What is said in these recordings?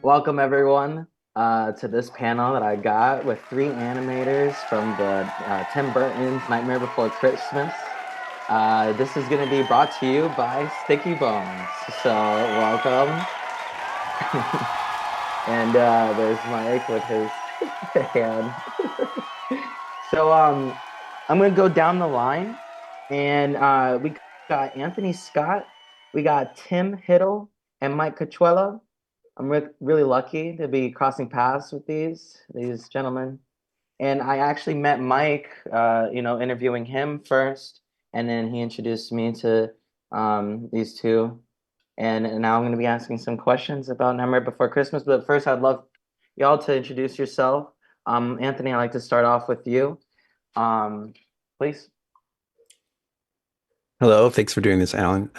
Welcome everyone to this panel that I got with three animators from the Tim Burton's Nightmare Before Christmas. This is going to be brought to you by Sticky Bones. So welcome. And there's Mike with his hand. So I'm going to go down the line, and we got Anthony Scott, we got Tim Hittle, and Mike Cachuela. I'm really lucky to be crossing paths with these gentlemen. And I actually met Mike, interviewing him first, and then he introduced me to these two. And now I'm going to be asking some questions about Nightmare Before Christmas. But first, I'd love y'all to introduce yourself. Anthony, I'd like to start off with you. Please. Hello, thanks for doing this, Alan.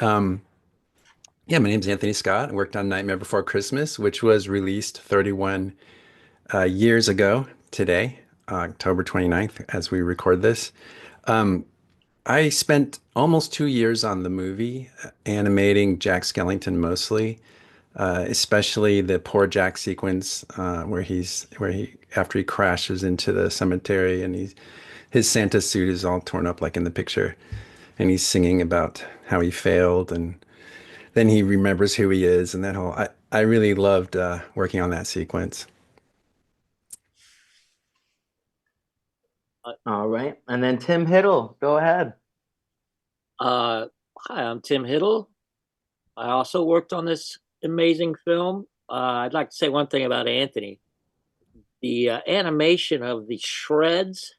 Yeah, my name's Anthony Scott. I worked on Nightmare Before Christmas, which was released 31 years ago today, October 29th, as we record this. Um, I spent almost 2 years on the movie, animating Jack Skellington mostly, especially the poor Jack sequence where he after he crashes into the cemetery and his Santa suit is all torn up like in the picture, and he's singing about how he failed and then he remembers who he is and that whole I really loved working on that sequence. Uh, All right. And then Tim Hittle, go ahead. uh, Hi, I'm Tim Hittle. I also worked on this amazing film. I'd like to say one thing about Anthony. The animation of the shreds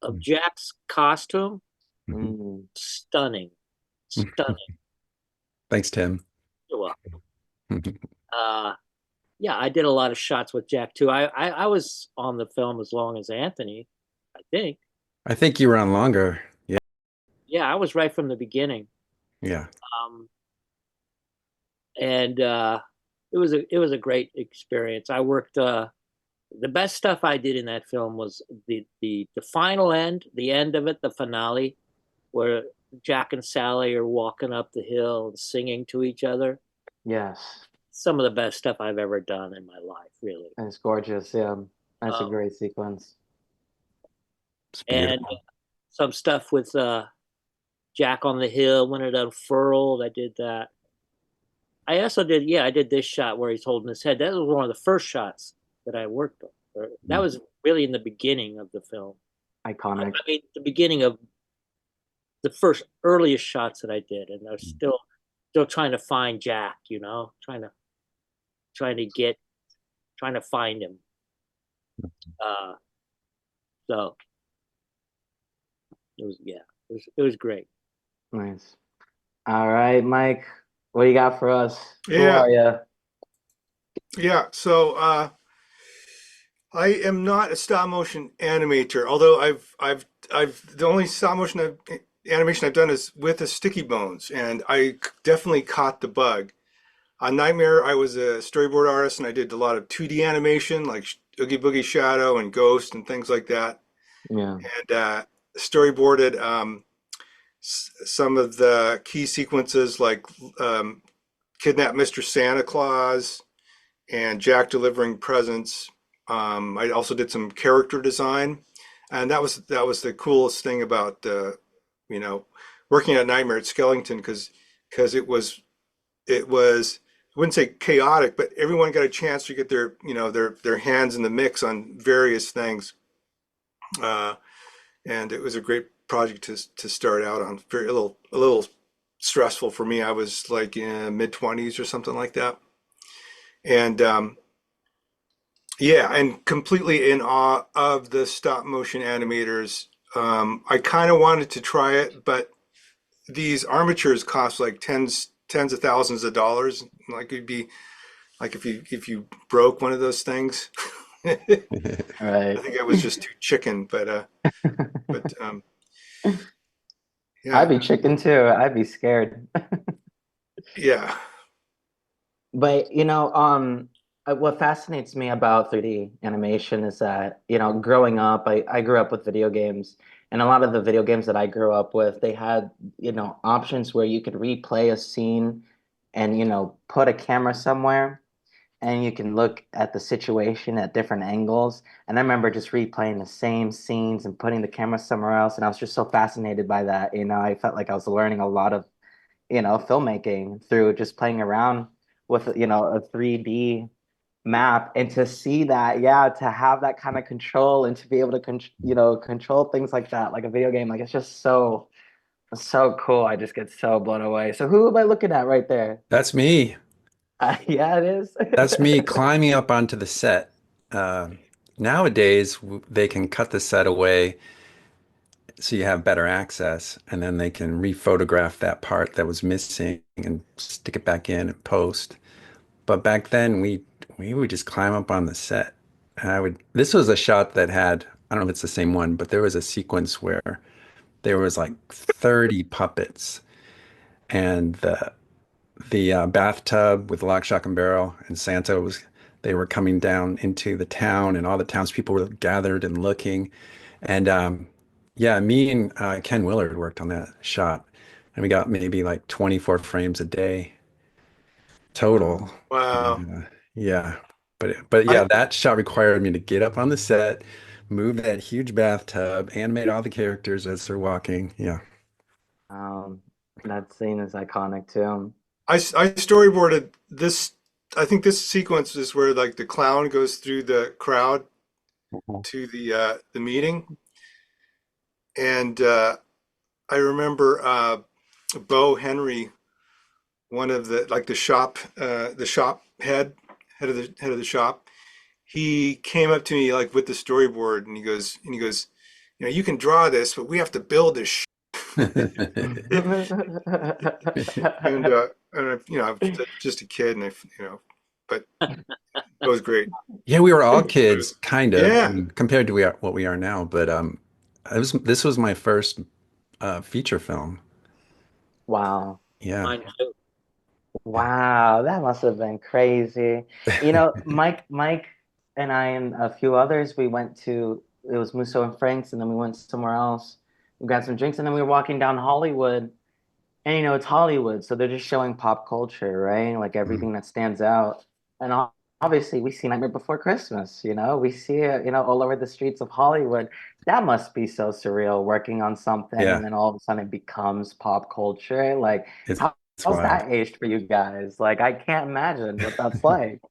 of Jack's costume, Mhm. Mm, stunning, stunning. Thanks, Tim. You're welcome. Uh, yeah, I did a lot of shots with Jack too. I was on the film as long as Anthony, I think. I think you were on longer. Yeah, Yeah, I was right from the beginning. yeah. Um, and it was a great experience. I worked the best stuff I did in that film was the final end, the end of it, the finale, where Jack and Sally are walking up the hill and singing to each other. yes, Some of the best stuff I've ever done in my life, really. it's gorgeous. Yeah, that's a Um, great sequence. It's and beautiful. some stuff with Jack on the hill when it unfurled. I did that. I also did, yeah, I did this shot where he's holding his head. That was one of the first shots that I worked on. That was really in the beginning of the film. I Iconic. mean, the beginning of the first earliest shots that I did, and I was still trying to find Jack, trying to get trying to find him. Uh, so it was yeah, it was great. Nice. All right, Mike, what do you got for us? Who Yeah, are you? yeah. I am not a stop motion animator, although I've the only animation I've done is with the Sticky Bones, and definitely caught the bug. On Nightmare, I was a storyboard artist, and I did a lot of 2D animation, like Oogie Boogie Shadow and Ghost and things like that, Yeah. and storyboarded some of the key sequences, like um, Kidnap Mr. Santa Claus and Jack delivering presents. I also did some character design, and that was the coolest thing about you know working at Nightmare at Skellington, because it was I wouldn't say chaotic, but everyone got a chance to get their hands in the mix on various things, uh, and it was a great project to start out on. A little stressful for me. I was like in mid 20s or something like that, and yeah, and completely in awe of the stop motion animators. I kind of wanted to try it, but these armatures cost like tens of thousands of dollars. Like it'd be like if you broke one of those things. I All right. think I was just too chicken, but I'd yeah, be chicken too. I'd be scared. yeah. But what fascinates me about 3D animation is that, growing up, I grew up with video games, and a lot of the video games that I grew up with, they had, options where you could replay a scene and, put a camera somewhere. and you can look at the situation at different angles. And I remember just replaying the same scenes and putting the camera somewhere else. And I was just so fascinated by that. I felt like I was learning a lot of, filmmaking through just playing around with, a 3D map and to see that, yeah, to have that kind of control and to be able to, control things like that, like a video game, like it's just so cool. I just get so blown away. So who am I looking at right there? That's me. Yeah, it is. That's me climbing up onto the set. Uh, Nowadays, they can cut the set away so you have better access, and then they can rephotograph that part that was missing and stick it back in and post. But back then, we would just climb up on the set. And I would. This was a shot that had, I don't know if it's the same one, but there was a sequence where there was like 30 puppets, and the bathtub with lock, shock, and barrel, and Santa was. They were coming down into the town, and all the townspeople were gathered and looking. And yeah, me and Ken Willard worked on that shot, and we got maybe like 24 frames a day total. Wow. And, yeah, but yeah, I that shot required me to get up on the set, move that huge bathtub, animate all the characters as they're walking. Yeah. Um, that scene is iconic too. I storyboarded this. I think this sequence is where like the clown goes through the crowd Mhm. to the meeting, and I remember Bo Henry, one of the like the shop head of the shop. He came up to me like with the storyboard, and he goes, you can draw this, but we have to build this. And I was just a kid, and but it was great. Yeah, we were all kids, kind of, I Yeah. mean, compared to what we are now. But this was my first feature film. Wow. Yeah. Mine too. Wow, that must have been crazy. Mike and I and a few others, we went to, it was Musso and Frank's, and then we went somewhere else. We got some drinks, and then we were walking down Hollywood. And it's Hollywood, so they're just showing pop culture, right? Like Mhm. everything that stands out. And obviously, we see Nightmare Before Christmas, we see it, all over the streets of Hollywood. That must be so surreal working on something Yeah, and then all of a sudden it becomes pop culture. Like, it's how, it's how's wild. that aged for you guys? Like, I can't imagine what that's like.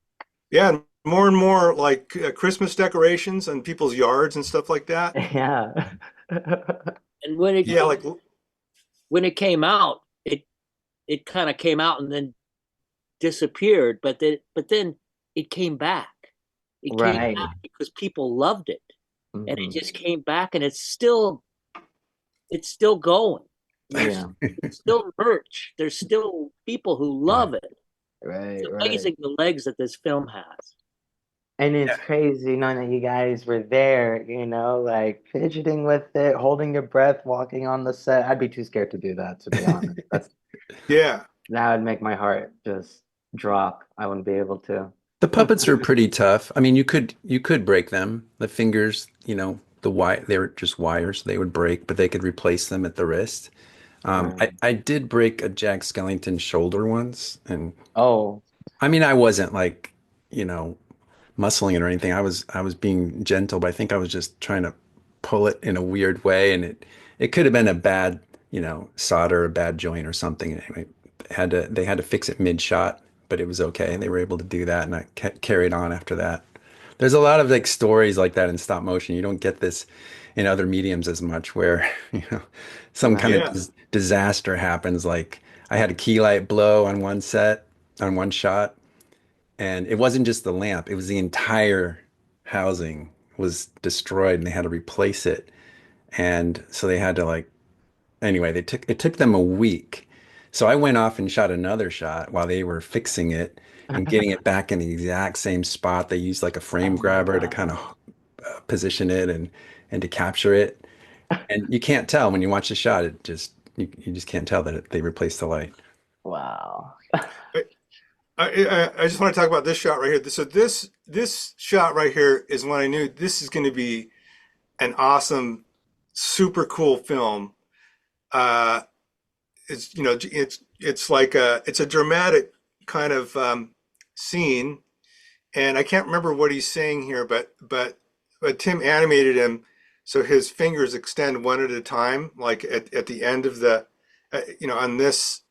Yeah, and more and more like Christmas decorations on people's yards and stuff like that. Yeah. And Yeah, like when it came out, it kind of came out and then disappeared, but then it came back. It came Right. back because people loved it, and it Hmm. just came back, and it's still going. There's Yeah. still merch. There's still people who Yeah. love it. It's Right, right. amazing the legs that this film has. And Yeah. it's crazy knowing that you guys were there, like fidgeting with it, holding your breath, walking on the set. I'd be too scared to do that, to be honest. yeah. That would make my heart just drop. I wouldn't be able to. The puppets are pretty tough. I mean, you could break them. The fingers, they were just wires. They would break, but they could replace them at the wrist. Right. I did break a Jack Skellington shoulder once, and Oh, I mean, I wasn't like, you know, muscling it or anything. I was being gentle, but I think I was just trying to pull it in a weird way, and it could have been a bad, solder, a bad joint or something. Anyway, they had to fix it mid shot, but it was okay. They were able to do that, and I carried on after that. There's a lot of like stories like that in stop motion. You don't get this in other mediums as much, where some kind of right. Yeah. disaster happens. Like I had a key light blow on one set on one shot, and it wasn't just the lamp, it was the entire housing was destroyed and they had to replace it. And so they had to like, anyway, it took them a week. So I went off and shot another shot while they were fixing it and getting it back in the exact same spot. They used like a frame Oh my grabber to kind God. of position it and to capture it. And you can't tell when you watch the shot. You just can't tell that they replaced the light. Wow. I, I just want to talk about this shot right here. So this shot right here is when I knew this is going to be an awesome, super cool film. Uh, it's like it's a dramatic kind of scene, and I can't remember what he's saying here, but Tim animated him so his fingers extend one at a time, like at the end of the, on this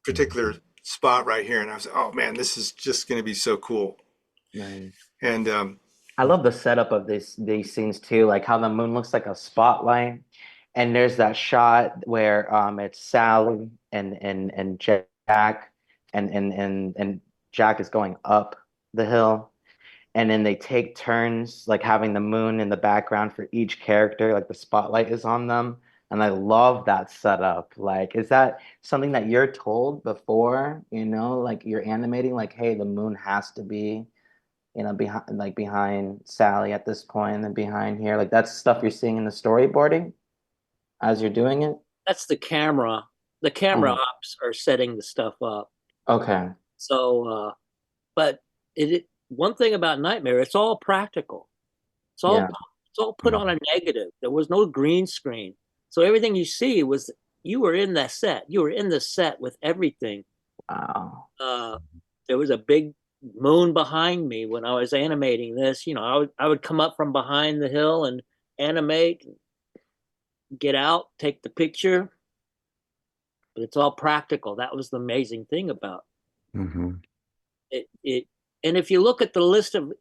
particular spot right here. And I was like, oh man, this is just going to be so cool. Nice. And I love the setup of these scenes too, like how the moon looks like a spotlight, and there's that shot where it's Sally and Jack, and Jack is going up the hill, and then they take turns like having the moon in the background for each character, like the spotlight is on them. And I love that setup. Like, is that something that you're told before, like you're animating, like, hey, the moon has to be, behind Sally at this point and then behind here. Like that's stuff you're seeing in the storyboarding as you're doing it. That's the camera. The camera Mhm. ops are setting the stuff up. Okay. So, but one thing about Nightmare, it's all practical. It's all Yeah. it's all put on a negative. There was no green screen. So everything you see was you were in that set. You were in the set with everything. Wow. Uh, there was a big moon behind me when I was animating this. I would come up from behind the hill and animate, get out, take the picture. But it's all practical. That was the amazing thing about Mm-hmm. it. And if you look at the list of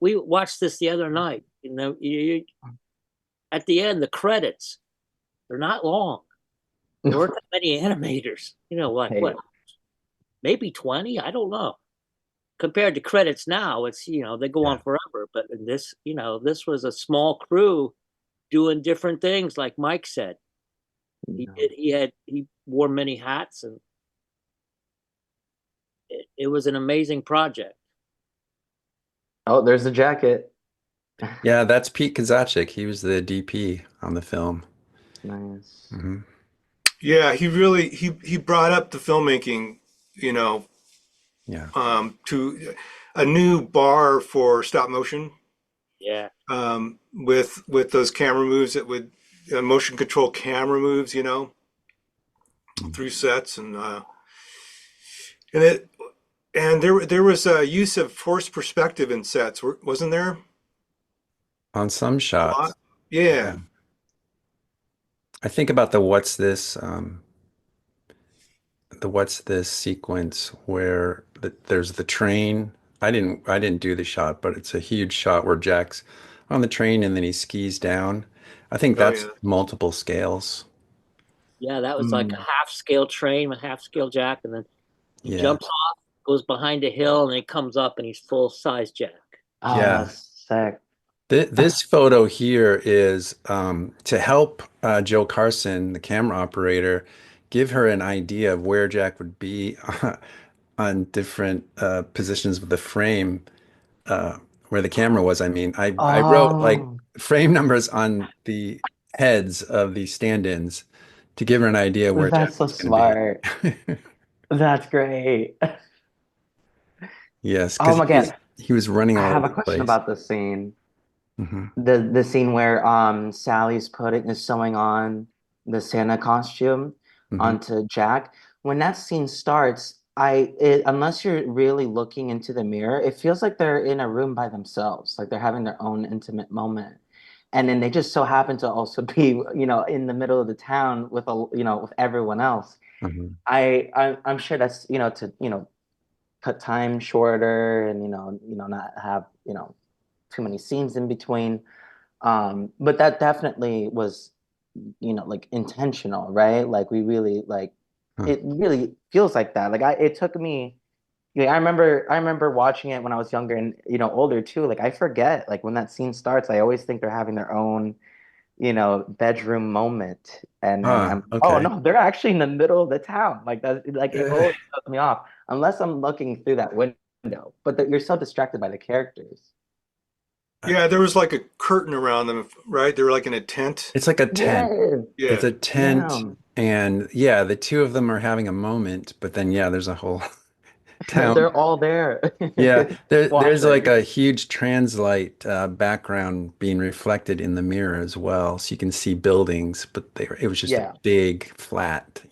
we watched this the other night. At the end, the credits, they're not long. There weren't that many animators. Like Hey, what, maybe 20? I don't know. Compared to credits now, it's they go on Yeah. forever. But in this was a small crew doing different things, like Mike said. He no. did. He wore many hats, and it was an amazing project. Oh, there's the jacket. Yeah, that's Pete Kazacek. He was the DP on the film. Nice. Hmm. yeah, he really he brought up the filmmaking, you know, Yeah. to a new bar for stop motion, Yeah, with those camera moves that would motion control camera moves, through sets and it and there was a use of forced perspective in sets, wasn't there? On some A lot. shots. Yeah. Yeah. I think about the what's this sequence where there's the train. I didn't do the shot, but it's a huge shot where Jack's on the train and then he skis down. I think Oh that's yeah. multiple scales. yeah, that was like a Mm. half scale train, a half scale Jack, and then he Yeah. jumps off, goes behind a hill, and then he comes up and he's full size Jack. Oh, Yeah. that's sick. This photo here is to help Joe Carson, the camera operator, give her an idea of where Jack would be on different positions of the frame, where the camera was. I mean, I wrote like Oh, frame numbers on the heads of the stand-ins to give her an idea where Jack that's so was going to be. smart. That's great. Yes, Oh because my God. he was running I all have over a the question place. about this scene. Hmm. The scene where Sally's putting is sewing on the Santa costume Hmm. onto Jack. When that scene starts, unless you're really looking into the mirror, it feels like they're in a room by themselves, like they're having their own intimate moment. And then they just so happen to also be, in the middle of the town with with everyone else. Hmm. I'm sure that's, to, cut time shorter and, not have, too many scenes in between. But that definitely was, like intentional, right? Like we really like Huh. it really feels like that. Like it took me, I remember watching it when I was younger and older too. Like I forget, like when that scene starts, I always think they're having their own, bedroom moment. And then Huh. oh Okay. no, they're actually in the middle of the town. Like that, like it always throws me off unless I'm looking through that window. But you're so distracted by the characters. Yeah, there was like a curtain around them, right? They were like in a tent. It's like a tent. Yeah, It's Yeah. a tent, yeah. and yeah, the two of them are having a moment, but then yeah, there's a whole town. They're all there Yeah, there's like watching. a huge translite background being reflected in the mirror as well, so you can see buildings, but it was just a Yeah, big flat,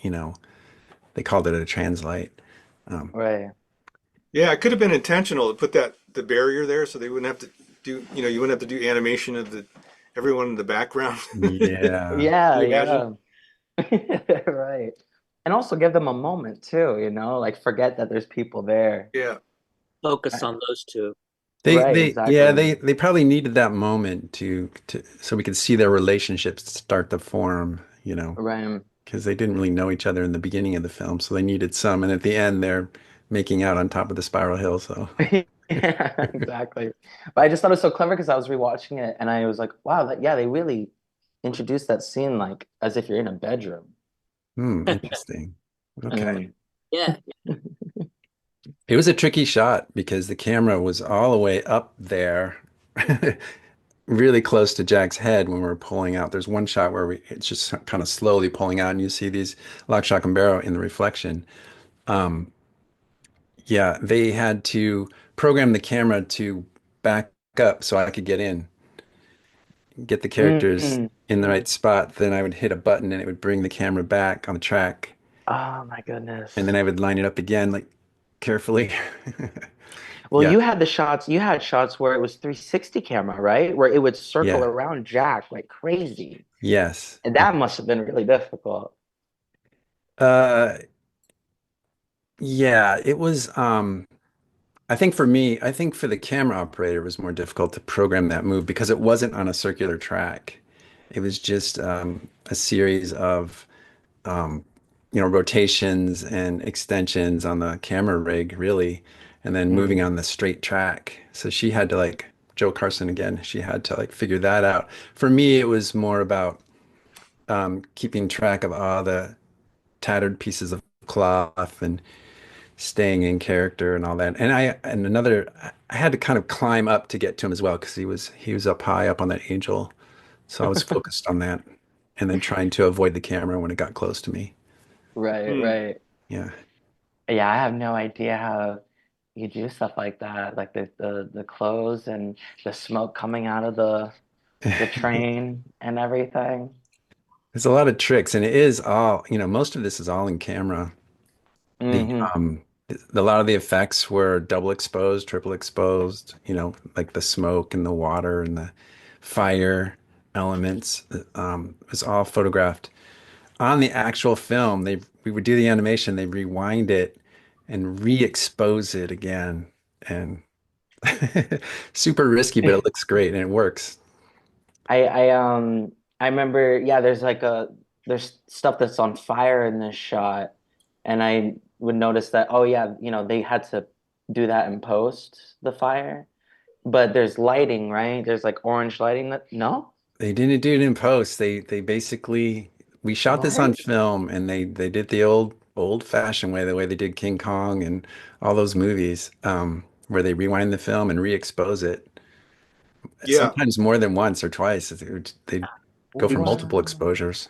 they called it a translite. Um, right. Yeah, it could have been intentional to put the barrier there, so they wouldn't have to you wouldn't have to do animation of the everyone in the background. Yeah. Yeah, Can you imagine? yeah. Right. And also give them a moment too, you know, like forget that there's people there. Yeah. Focus I- on those two. Right, Yeah, exactly. they probably needed that moment to so we could see their relationships start to form, Right. because they didn't really know each other in the beginning of the film, so they needed some, and at the end they're making out on top of the spiral hill, so Yeah, exactly. But I just thought it was so clever because I was rewatching it and I was like, wow, that yeah, they really introduced that scene like as if you're in a bedroom. interesting. Okay. Mm. Yeah, It was a tricky shot because the camera was all the way up there, really close to Jack's head when we were pulling out. There's one shot where it's just kind of slowly pulling out, and you see these lock, shock, and barrel in the reflection. Um, yeah, they had to program the camera to back up so I could get the characters Mm. in the right spot. Then I would hit a button and it would bring the camera back on the track, Oh my and then goodness. I would line it up again, like carefully. Well, Yeah, you had shots where it was 360 camera, right? Where it would circle yeah, around Jack like crazy. yes. And that must have been really difficult. Uh, yeah, it was. I think for me, I think for the camera operator, it was more difficult to program that move because it wasn't on a circular track. It was just a series of um, rotations and extensions on the camera rig, really, and then moving Mm. on the straight track. So she had to like Joe Carson again. She had to like figure that out. For me, it was more about keeping track of all the tattered pieces of cloth and staying in character and all that. I had to kind of climb up to get to him as well because he was up high up on that angel. So I was focused on that and then trying to avoid the camera when it got close to me. Right, Hmm. right. Yeah. Yeah, I have no idea how you do stuff like that, like the clothes and the smoke coming out of the train and everything. There's a lot of tricks and it is all, most of this is all in camera. The Hmm. a lot of the effects were double exposed, triple exposed, like the smoke and the water and the fire elements. It was all photographed on the actual film. We would do the animation, they rewind it and re-expose it again. And super risky, but it looks great and it works. I remember, yeah, there's stuff that's on fire in this shot, and I would notice that, oh yeah, they had to do that in post, the fire. But there's lighting, right? There's like orange lighting that no? They didn't do it in post. They basically we shot this on What? film and they did the old fashioned way, the way they did King Kong and all those movies, where they rewind the film and re-expose it. Yeah. Sometimes more than once or twice. They go for multiple Wow. exposures.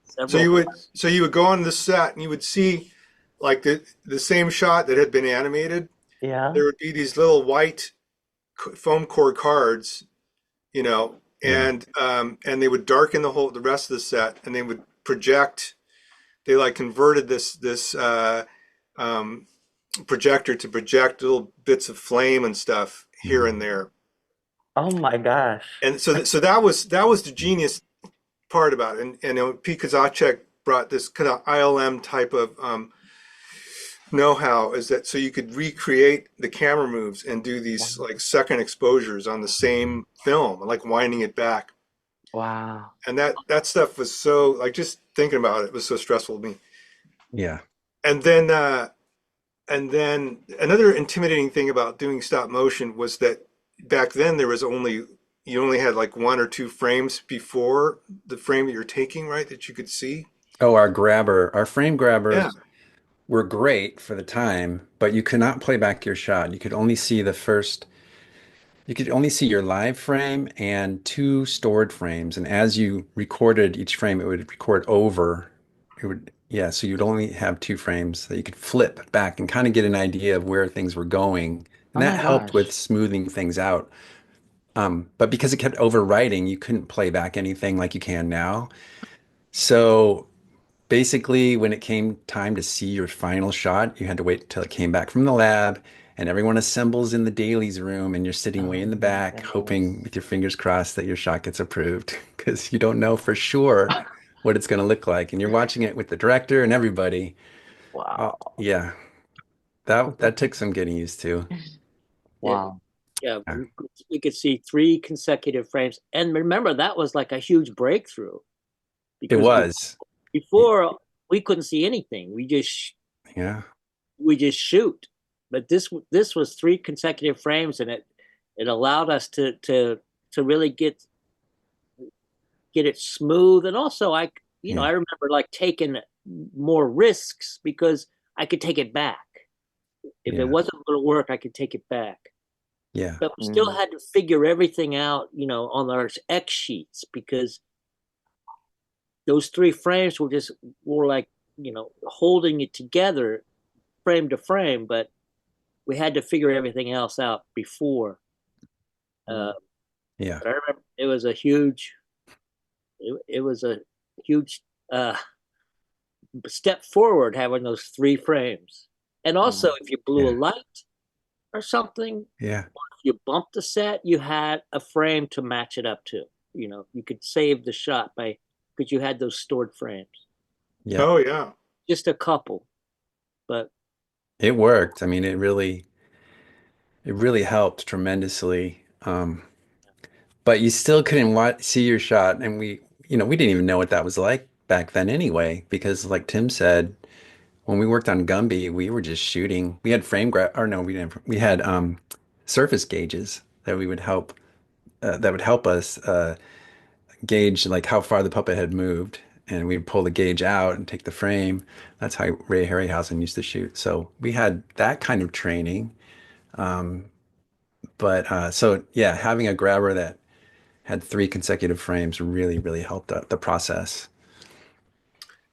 So several. you would go on the set and you would see like the same shot that had been animated. Yeah. There would be these little white foam core cards, Yeah. and they would darken the rest of the set, and they would project. They like converted this um, projector to project little bits of flame and stuff here and Mhm. there. Oh my gosh. And so that was the genius part about it. And Pete Kazacek brought this kind of ILM type of know-how, is that so you could recreate the camera moves and do these like second exposures on the same film, like winding it back. Wow. And that stuff was so, like, just thinking about it was so stressful to me. Yeah. And then another intimidating thing about doing stop motion was that back then you only had like one or two frames before the frame that you're taking, right? That you could see. Oh, our frame Yeah. grabbers were great for the time, but you could not play back your shot. You could only see your live frame and two stored frames. And as you recorded each frame, it would record over. Yeah, so you'd only have two frames that you could flip back and kind of get an idea of where things were going. Oh And that my helped with gosh. smoothing things out. But because it kept overwriting, you couldn't play back anything like you can now. So basically, when it came time to see your final shot, you had to wait till it came back from the lab and everyone assembles in the dailies room, and you're sitting way Oh in the my back, hoping goodness. with your fingers crossed that your shot gets approved because you don't know for sure what it's going to look like, and you're watching it with the director and everybody. Oh, Wow. yeah, that took some getting used to. Yeah, Wow. yeah, Yeah, we could see three consecutive frames, and remember that was like a huge breakthrough it because was. before we couldn't see anything. Yeah, We just shoot. But this was three consecutive frames, and it allowed us to really get it smooth. And also, yeah, I remember like taking more risks because I could take it back. If it yeah, wasn't going to work, I could take it back. yeah, But we still Mm. had to figure everything out, on our X sheets because those three frames were like, holding it together frame to frame, but we had to figure everything else out before. Uh, Mm. yeah. but I remember it was a huge uh, step forward having those three frames. And also, Mm. if you blew a Yeah, light or something, yeah, if you bumped the set, you had a frame to match it up to. You could save the shot by because you had those stored frames. yeah. Oh yeah. Just a couple, but It worked. I mean, it really helped tremendously. But you still couldn't see your shot, and we didn't even know what that was like back then anyway, because like Tim said, when we worked on Gumby, we were just shooting. We had frame grab, or no, we didn't. We had surface gauges that would help us gauge like how far the puppet had moved, and we'd pull the gauge out and take the frame. That's how Ray Harryhausen used to shoot. So we had that kind of training. But so yeah, having a grabber that had three consecutive frames really, really helped the process.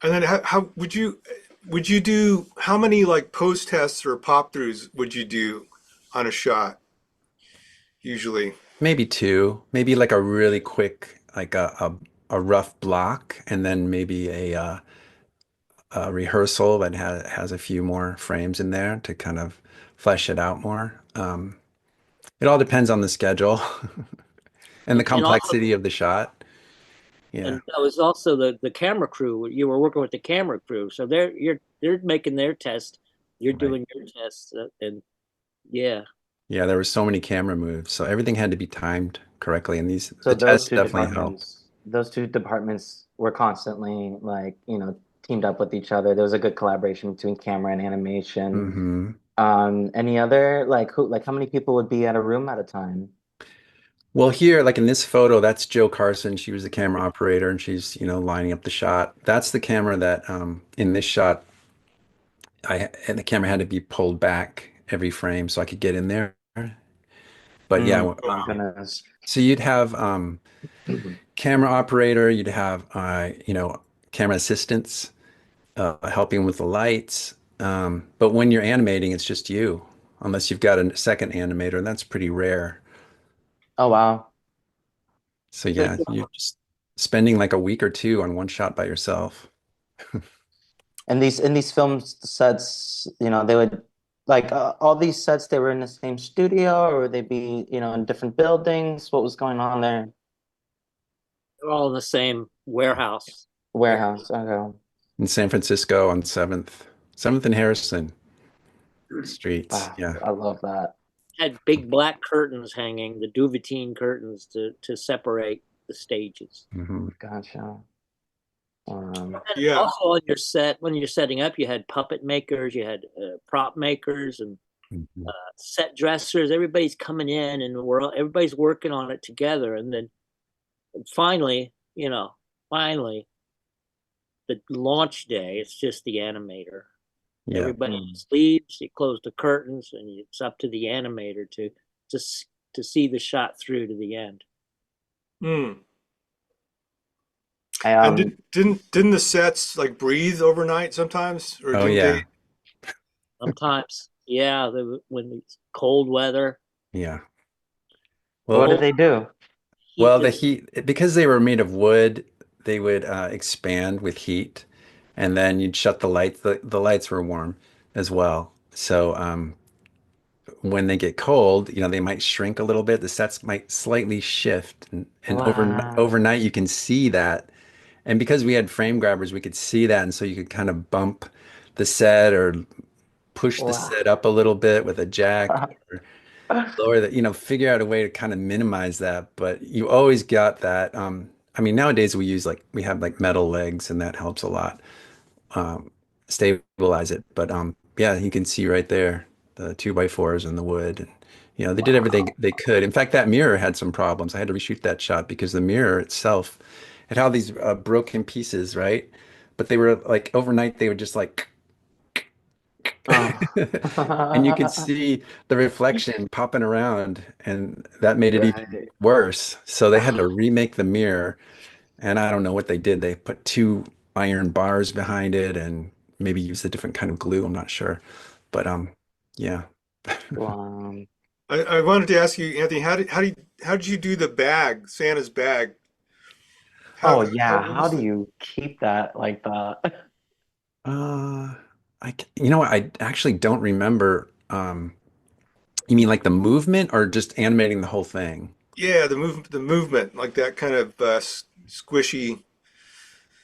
And then how would you do how many like post tests or pop throughs would you do on a shot usually? Maybe two, maybe like a really quick, like a rough block, and then maybe a rehearsal that has a few more frames in there to kind of flesh it out more. It all depends on the schedule and the and also complexity of the shot. Yeah, and that was also the camera crew. You were working with the camera crew, so they're making their test. You're right. doing your test, and yeah, Yeah, there were so many camera moves, so everything had to be timed correctly, and So the tests definitely helped. those two departments were constantly like, teamed up with each other. There was a good collaboration between camera and animation. Hmm. Any other like how many people would be at a room at a time? Well, here, like in this photo, that's Joe Carson. She was the camera operator, and she's, lining up the shot. That's the camera that, in this shot, and the camera had to be pulled back every frame so I could get in there. But yeah, Mm, Oh, my wow. goodness. so you'd have camera operator, you'd have, camera assistants helping with the lights. But when you're animating, it's just you, unless you've got a second animator, and that's pretty rare. Oh wow. So So, yeah, you're just spending like a week or two on one shot by yourself. and these in these film sets, they would like all these sets. They were in the same studio, or would they be, in different buildings? What was going on there? they're all in the same warehouse. Yeah, Warehouse. Okay. In San Francisco on 7th and Harrison streets. Wow, Yeah. I love that. had big black curtains hanging, the duvetine curtains to separate the stages. Hmm. Gotcha. And Yeah. also on your set, when you're setting up, you had puppet makers, you had prop makers, and Hmm. set dressers. Everybody's coming in, and everybody's working on it together. And then finally, finally, the launch day, it's just the animator. Yeah. Everybody Mm. leaves, you close the curtains, and it's up to the animator to to see the shot through to the end. Hmm. I And didn't the sets like breathe overnight sometimes, or Oh didn't they? yeah. Sometimes, yeah, when it's cold weather, Yeah. what Well, do cold they do? heat the is heat, because they were made of wood, they would expand with heat, and then you'd shut the lights. The lights were warm as well. So when they get cold, they might shrink a little bit. The sets might slightly shift, and Wow. overnight you can see that. And because we had frame grabbers, we could see that, and so you could kind of bump the set or push the Wow. set up a little bit with a jack, or lower that, figure out a way to kind of minimize that. But you always got that. I mean, nowadays we have like metal legs, and that helps a lot um, stabilize it. But yeah, you can see right there the 2x4s and the wood. And, they did everything Wow. they could. In fact, that mirror had some problems. I had to reshoot that shot because the mirror itself it had all these broken pieces, right? But they were like overnight, they were just like, Oh. and you could see the reflection popping around, and that made it even Right. worse. So they had to remake the mirror, and I don't know what they did. They put two iron bars behind it and maybe used a different kind of glue. I'm not sure. But yeah. Wow. I wanted to ask you, Anthony, how did you do the bag, Santa's bag? Oh How yeah, what how was do the you keep that like that? Uh you know what? I actually don't remember. You mean like the movement or just animating the whole thing? yeah, the movement, like that kind of squishy.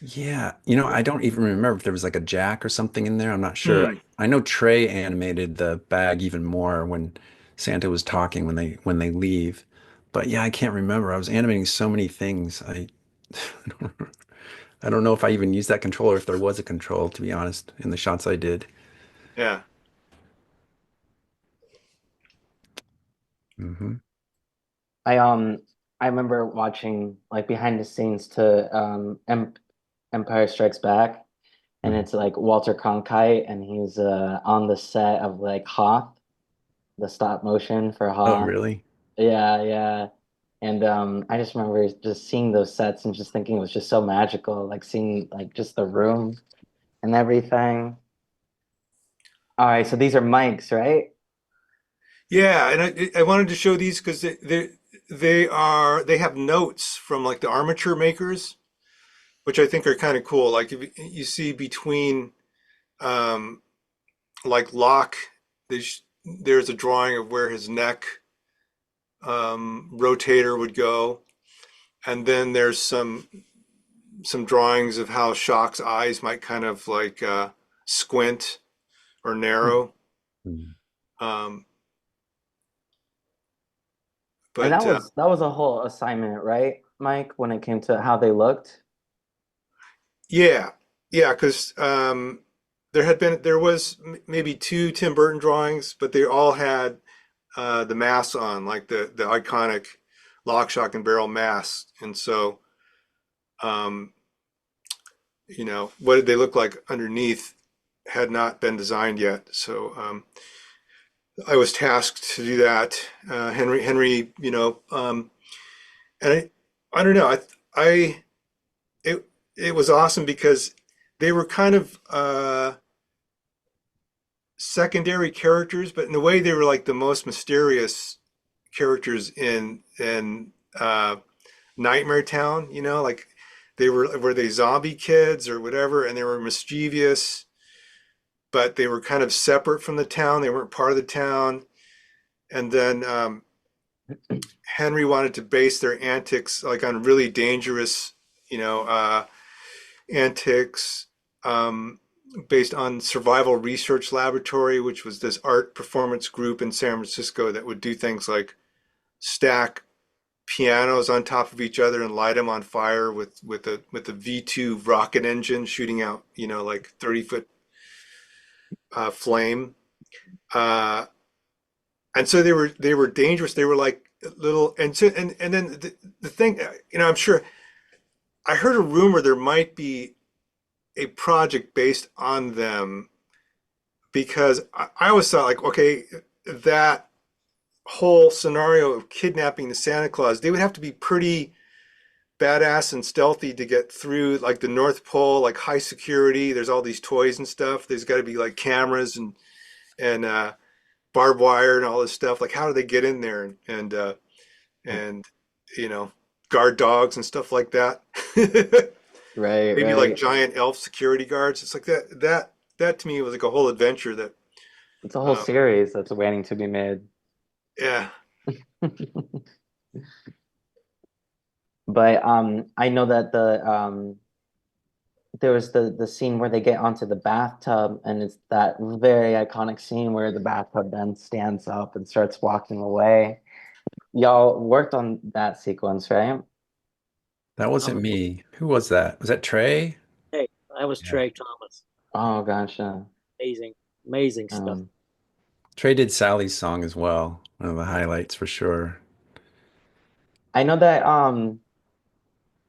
Yeah, I don't even remember if there was like a jack or something in there. I'm not sure. Hmm. I know Trey animated the bag even more when Santa was talking when they leave. But yeah, I can't remember. I was animating so many things. I don't know if I even used that controller, if there was a control, to be honest, in the shots I did. Yeah. Hmm. I I remember watching like behind the scenes to Empire Strikes Back, and Hmm. it's like Walter Cronkite, and he's on the set of like Hoth, the stop motion for Oh, Hoth. really? Yeah, yeah. And I just remember just seeing those sets and just thinking it was just so magical, like seeing like just the room and everything. All right, so these are mics, right? Yeah, and I wanted to show these because they have notes from like the armature makers, which I think are kind of cool. Like if you see between um, like Locke, there's a drawing of where his neck rotator would go, and then there's some drawings of how Shock's eyes might kind of like squint or narrow. Mhm. Um, And but that was a whole assignment, right, Mike, when it came to how they looked? yeah, yeah, because there was maybe two Tim Burton drawings, but they all had the masks on, like the iconic lock, shock, and barrel masks. And so, um, what did they look like underneath had not been designed yet. So I was tasked to do that. Henry, and I don't know. I it it was awesome because they were kind of secondary characters, but in a way they were like the most mysterious characters in Nightmare Town. Like were they zombie kids or whatever, and they were mischievous, but they were kind of separate from the town. They weren't part of the town. And then Henry wanted to base their antics like on really dangerous, you know, uh, antics based on Survival Research Laboratory, which was this art performance group in San Francisco that would do things like stack pianos on top of each other and light them on fire with a V2 rocket engine shooting out, like 30-foot flame. Uh, and so they were dangerous. They were like little, and then the thing, I'm sure I heard a rumor there might be a project based on them because I always thought like, okay, that whole scenario of kidnapping the Santa Claus, they would have to be pretty badass and stealthy to get through like the North Pole, like high security. There's all these toys and stuff. There's got to be like cameras and barbed wire and all this stuff. Like how do they get in there and you know guard dogs and stuff like that? Right, Maybe like right. giant elf security guards. It's like that to me was like a whole adventure that It's a whole um, series that's waiting to be made. Yeah. But I know that there was the scene where they get onto the bathtub, and it's that very iconic scene where the bathtub then stands up and starts walking away. Y'all worked on that sequence, right? That Um, wasn't me. Who was that? Was that Trey? hey, that was Yeah. Trey Thomas. Oh, gotcha. Amazing, amazing stuff. Um, Trey did Sally's song as well. One of the highlights for sure. I know that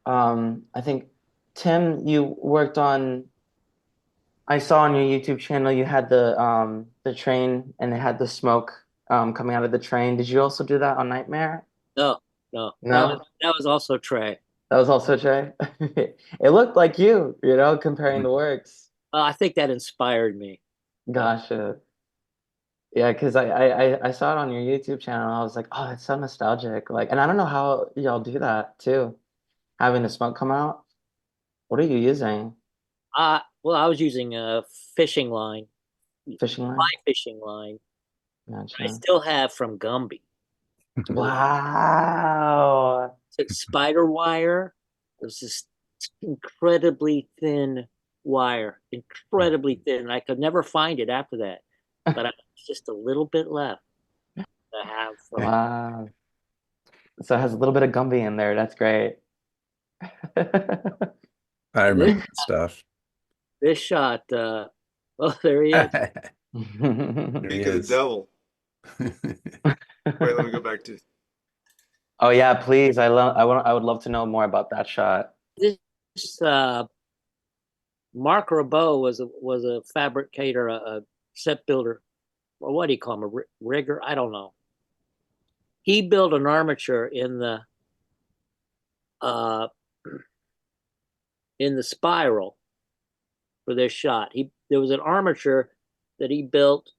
I think Tim, you worked on. I saw on your YouTube channel you had the train and it had the smoke coming out of the train. Did you also do that on Nightmare? No, no, No, that was also Trey. that was also Jay. It looked like you know, comparing the works. I think that inspired me. Gotcha. Yeah, because I saw it on your YouTube channel. I was like, oh, it's so nostalgic. Like, and I don't know how y'all do that too. Having the smoke come out. What are you using? Well, I was using a fishing line, Fishing my line? fishing line. I Gotcha. still have from Gumby. It was Wow. spider wire. It was this incredibly thin wire, incredibly thin. I could never find it after that, but I just a little bit left to have from. Wow. So it has a little bit of Gumby in there. That's great. I And this remember that stuff. this shot, oh, there he is. There he Speak of the is. devil. Wait, let me go back to. Oh yeah, please. I would love to know more about that shot. This Mark Rabot was a fabricator, a set builder, or what do you call him, a rigger? I don't know. He built an armature uh, in the spiral for this shot. There was an armature that he built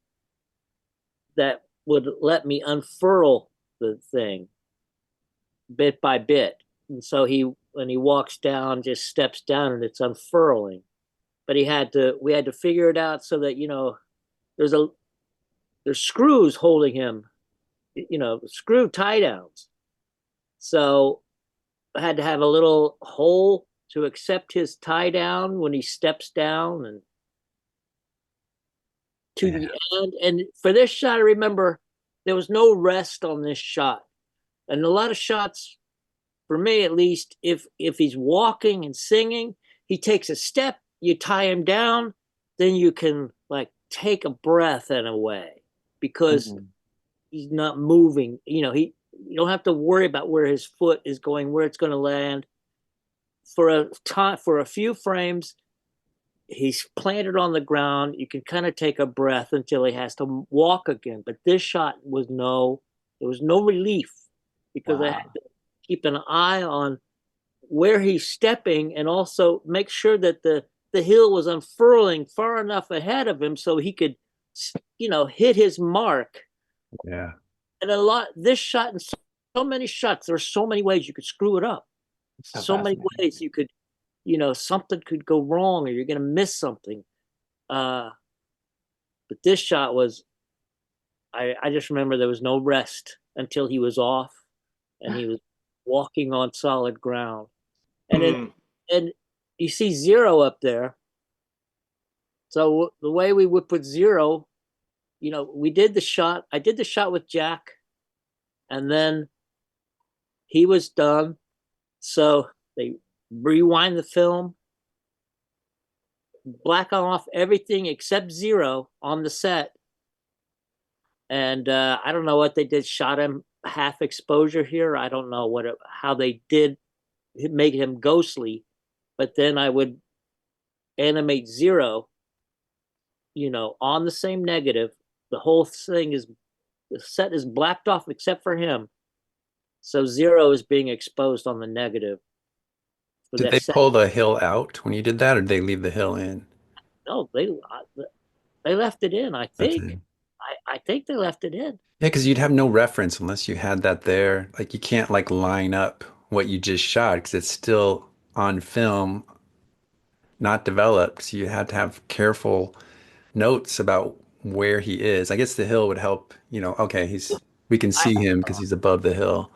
that would let me unfurl the thing bit by bit. And so when he walks down, just steps down and it's unfurling. But we had to figure it out so that, there's a, there's screws holding him, screw tie downs. So I had to have a little hole to accept his tie down when he steps down and to Yeah. the end. And for this shot, I remember there was no rest on this shot. And a lot of shots, for me at least, if he's walking and singing, he takes a step, you tie him down, then you can like take a breath in a way because Mhm. he's not moving. You don't have to worry about where his foot is going, where it's going to land. For a few frames, he's planted on the ground. You can kind of take a breath until he has to walk again. But this shot there was no relief because I had Wow. to keep an eye on where he's stepping and also make sure that the hill was unfurling far enough ahead of him so he could, hit his mark. Yeah. And this shot and so many shots, there's so many ways you could screw it up. So So many fascinating. ways you could, something could go wrong or you're going to miss something. Uh, but this shot was, I just remember there was no rest until he was off and he was walking on solid ground. And then, Mm, and you see Zero up there. So the way we would put Zero, we did the shot. I did the shot with Jack, and then he was done. So they rewind the film, black off everything except Zero on the set. And I don't know what they did. Shot him half exposure here. I don't know how they did make him ghostly. But then I would animate Zero, on the same negative. The whole thing is the set is blacked off except for him. So Zero is being exposed on the negative for Did that they set. pull the hill out when you did that, or did they leave the hill in? No, they left it in. I That's think. in. I think they left it in. Yeah, because you'd have no reference unless you had that there. Like you can't like line up what you just shot because it's still on film, not developed. So you had to have careful notes about where he is. I guess the hill would help, okay, he's We can I see him because he's above the hill.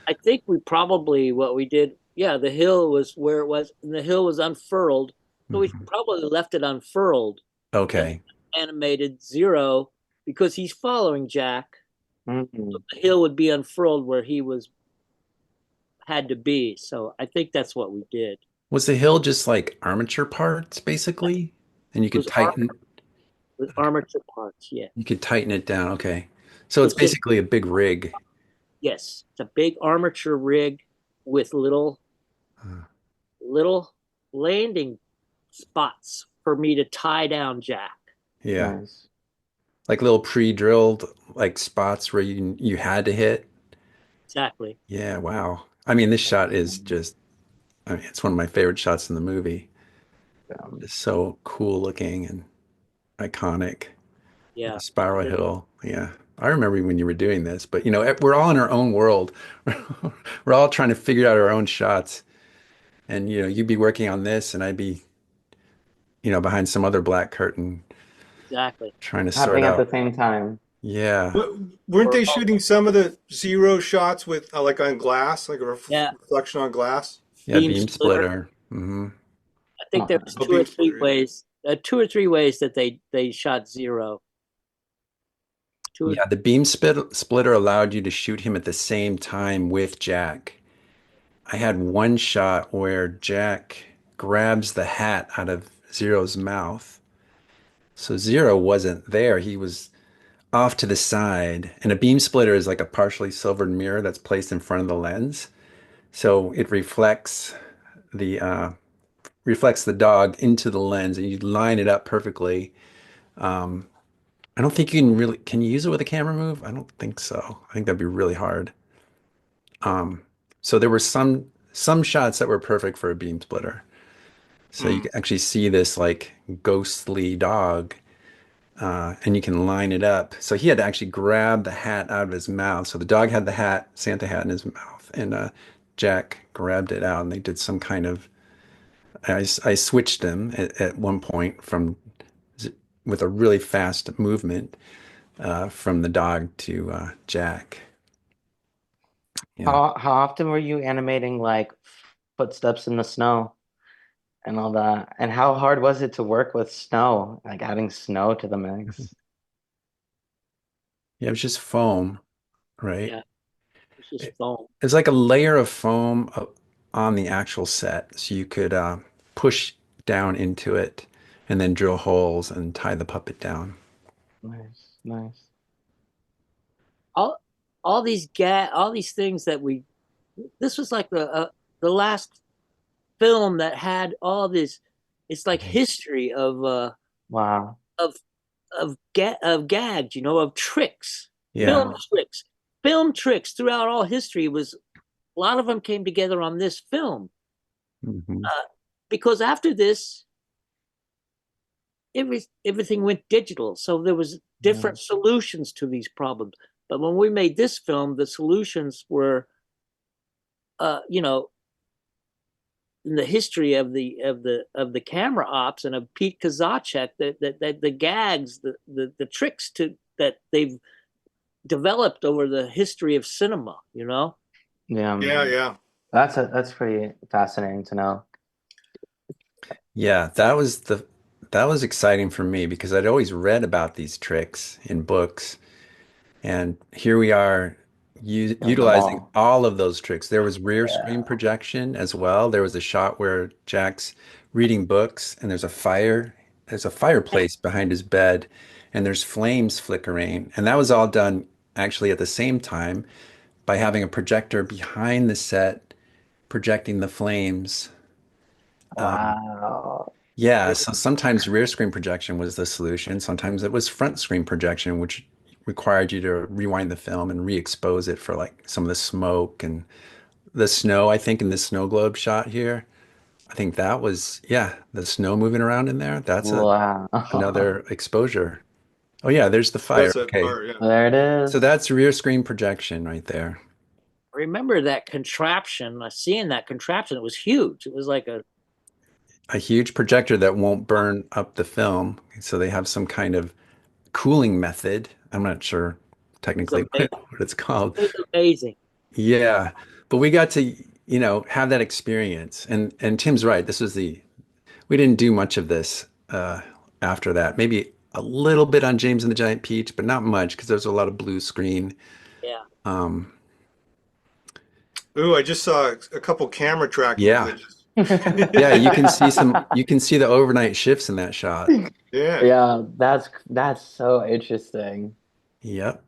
I think we probably what we did. Yeah, the hill was where it was, and the hill was unfurled. So we Mhm. probably left it unfurled and Okay. animated Zero because he's following Jack. Mm, The hill would be unfurled where he was had to be. So I think that's what we did. Was the hill just like armature parts, basically? And It was armature parts. Yeah, you could tighten it down. Okay. So it's it's just basically a big rig. yes, it's a big armature rig with Uh, little landing spots for me to tie down Jack. yeah. nice. Like little pre-drilled like spots where you had to hit. Exactly. Yeah, wow. I mean, this shot is just, I mean, it's one of my favorite shots in the movie. Um, It's so cool looking and iconic. Yeah. Spiral Hill. Yeah. I remember when you were doing this, but we're all in our own world. We're all trying to figure out our own shots. And you'd be working on this and I'd be, behind some other black curtain Exactly. trying to sort happening at the out. same time. Yeah. Weren't Or they shooting some of the Zero shots with like on glass, like a yeah, reflection on glass? Yeah, beam beam splitter. splitter. I think there was Oh, two or beam three splitter. Yeah. ways, that they shot Zero. Two or Yeah, the splitter allowed you to shoot him at the same time with Jack. I had one shot where Jack grabs the hat out of Zero's mouth. So Zero wasn't there. He was off to the side. And a beam splitter is like a partially silvered mirror that's placed in front of the lens. So it reflects the dog into the lens and you line it up perfectly. Um, I don't think you can you use it with a camera move? I don't think so. I think that'd be really hard. Um, so there were some shots that were perfect for a beam splitter. So you Hmm. can actually see this like ghostly dog, and you can line it up. So he had to actually grab the hat out of his mouth. So the dog had the hat, Santa hat in his mouth, and Jack grabbed it out, and they did some kind of. I switched them at one point with a really fast movement from the dog to Jack. Yeah. How often were you animating like footsteps in the snow and all that? And how hard was it to work with snow, like adding snow to the mix? Yeah, it was just foam, right? yeah, it's just foam. It's like a layer of foam on the actual set, so you could push down into it and then drill holes and tie the puppet down. Nice, nice. All all these things that we this was like the last film that had all this. It's like Mhm. history Wow. of of gags, of tricks, Yeah. film Yeah. tricks, film tricks throughout all history. Was a lot of them came together on this film Hmm. uh, because after this, everything went digital, so there was Yeah. different solutions to these problems. But when we made this film, the solutions were, uh, you know, in the history of the camera ops and of Pete Kazacek, that the gags, the tricks to that they've developed over the history of cinema. Yeah. Yeah, yeah. That's pretty fascinating to know. Yeah, that was exciting for me because I'd always read about these tricks in books. And here we are Doing them utilizing all. all of those tricks. There was rear screen Yeah. projection as well. There was a shot where Jack's reading books and there's a fireplace behind his bed and there's flames flickering. And that was all done actually at the same time by having a projector behind the set projecting the flames. Um, Wow. yeah, so sometimes rear screen projection was the solution. Sometimes it was front screen projection, which required you to rewind the film and re-expose it for like some of the smoke and the snow. I think in the snow globe shot here, I think that was, yeah, the snow moving around in there. That's Wow. another exposure. Oh yeah, there's the fire. That's a Okay. part. Yeah. There it So is. that's rear screen projection right there. Remember that contraption? Seeing that contraption, it was huge. It was like a A huge projector that won't burn up the film. So they have some kind of cooling method. I'm not sure technically amazing. what it's called. It was amazing. Yeah, but we got to, have that experience. And Tim's right. We didn't do much of this after that. Maybe a little bit on James and the Giant Peach, but not much because there's a lot of blue screen. Yeah. Um, Ooh, I just saw a couple camera tracking yeah. glitches. Yeah, you can see the overnight shifts in that shot. Yeah. Yeah, that's so interesting. Yep.